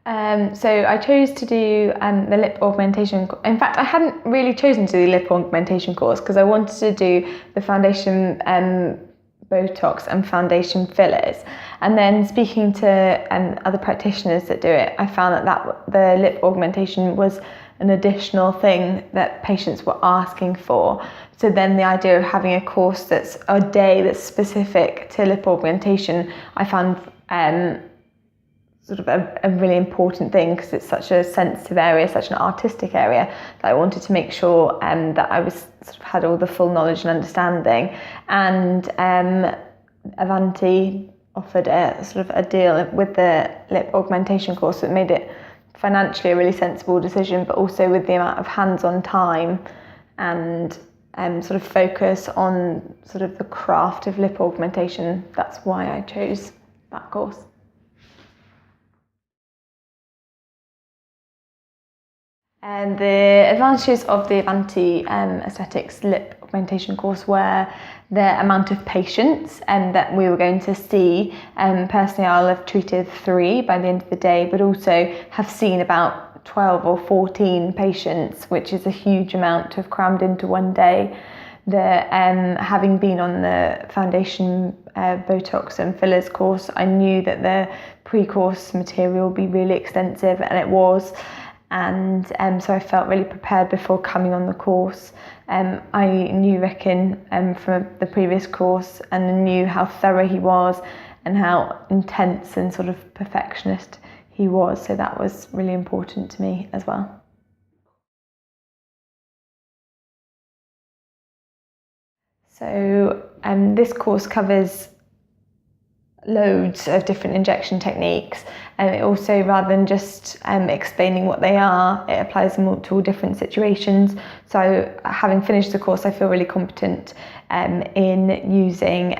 So I chose to do the lip augmentation. In fact, I hadn't really chosen to do the lip augmentation course because I wanted to do the foundation Botox and foundation fillers. And then speaking to other practitioners that do it, I found that the lip augmentation was an additional thing that patients were asking for. So then the idea of having a course that's a day that's specific to lip augmentation, I found sort of a really important thing because it's such a sensitive area, such an artistic area, that I wanted to make sure that I was sort of had all the full knowledge and understanding. And Avanti offered a sort of a deal with the lip augmentation course that made it financially a really sensible decision, but also with the amount of hands-on time and sort of focus on sort of the craft of lip augmentation. That's why I chose that course. And the advantages of the Avanti Aesthetics lip augmentation course were the amount of patients that we were going to see. Personally, I'll have treated 3 by the end of the day, but also have seen about 12 or 14 patients, which is a huge amount to have crammed into one day. Having been on the foundation Botox and fillers course, I knew that the pre-course material would be really extensive, and it was. And so I felt really prepared before coming on the course. I knew Rickon from the previous course, and I knew how thorough he was and how intense and sort of perfectionist he was, so that was really important to me as well. So this course covers loads of different injection techniques, and it also, rather than just explaining what they are, it applies them to all different situations. So having finished the course, I feel really competent in using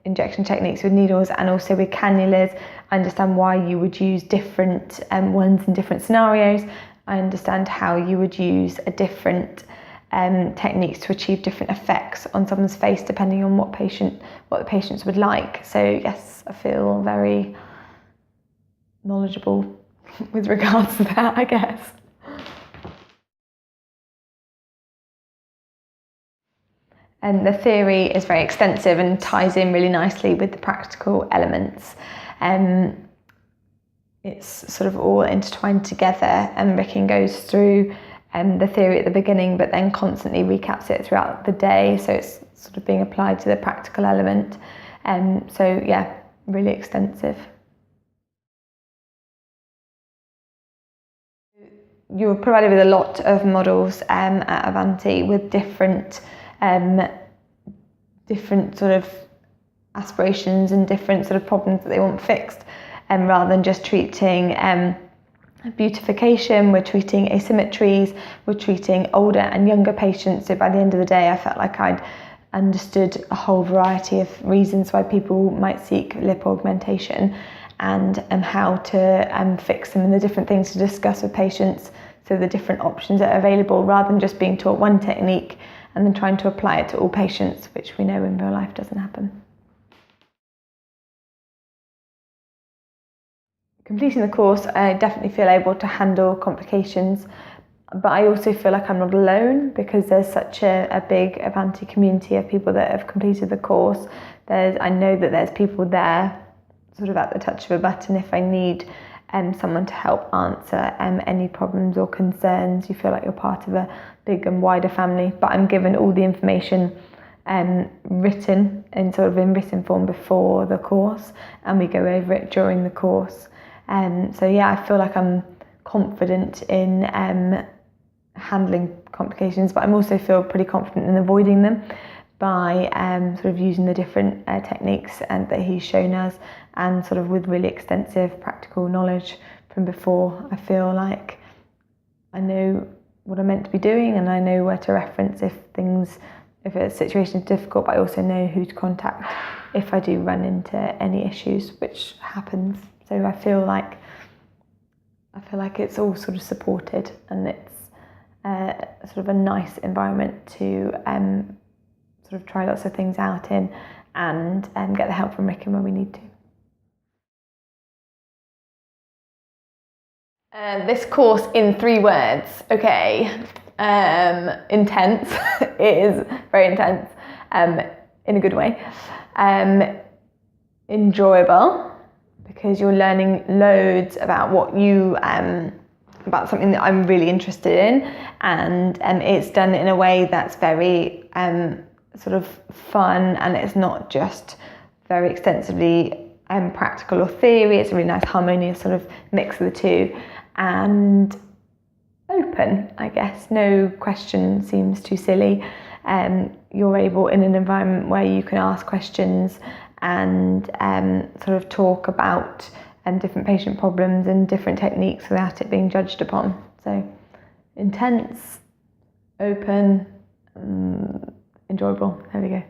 injection techniques with needles and also with cannulas. I understand why you would use different ones in different scenarios. I understand how you would use a different techniques to achieve different effects on someone's face depending on what the patients would like. So yes, I feel very knowledgeable with regards to that, I guess. And the theory is very extensive and ties in really nicely with the practical elements. It's sort of all intertwined together, and Rickon goes through the theory at the beginning, but then constantly recaps it throughout the day, so it's sort of being applied to the practical element. So yeah, really extensive. You're provided with a lot of models at Avanti with different sort of aspirations and different sort of problems that they want fixed, rather than just treating beautification. We're treating asymmetries, we're treating older and younger patients. So by the end of the day, I felt like I'd understood a whole variety of reasons why people might seek lip augmentation, and how to fix them, and the different things to discuss with patients, so the different options that are available, rather than just being taught one technique and then trying to apply it to all patients, which we know in real life doesn't happen. Completing the course, I definitely feel able to handle complications, but I also feel like I'm not alone, because there's such a big Avanti community of people that have completed the course. I know that there's people there sort of at the touch of a button if I need someone to help answer any problems or concerns. You feel like you're part of a big and wider family, but I'm given all the information written in written form before the course, and we go over it during the course. So yeah, I feel like I'm confident in handling complications, but I also feel pretty confident in avoiding them by sort of using the different techniques that he's shown us, and sort of with really extensive practical knowledge from before. I feel like I know what I'm meant to be doing, and I know where to reference if a situation is difficult, but I also know who to contact if I do run into any issues, which happens. So I feel like it's all sort of supported, and it's sort of a nice environment to sort of try lots of things out in, and get the help from Rickon when we need to. This course in 3 words. Okay. Intense. It is very intense. In a good way. Enjoyable, because you're learning loads about about something that I'm really interested in, and it's done in a way that's very sort of fun, and it's not just very extensively practical or theory. It's a really nice harmonious sort of mix of the two, and open, I guess. No question seems too silly. You're able, in an environment where you can ask questions and sort of talk about different patient problems and different techniques without it being judged upon. So intense, open, enjoyable. There we go.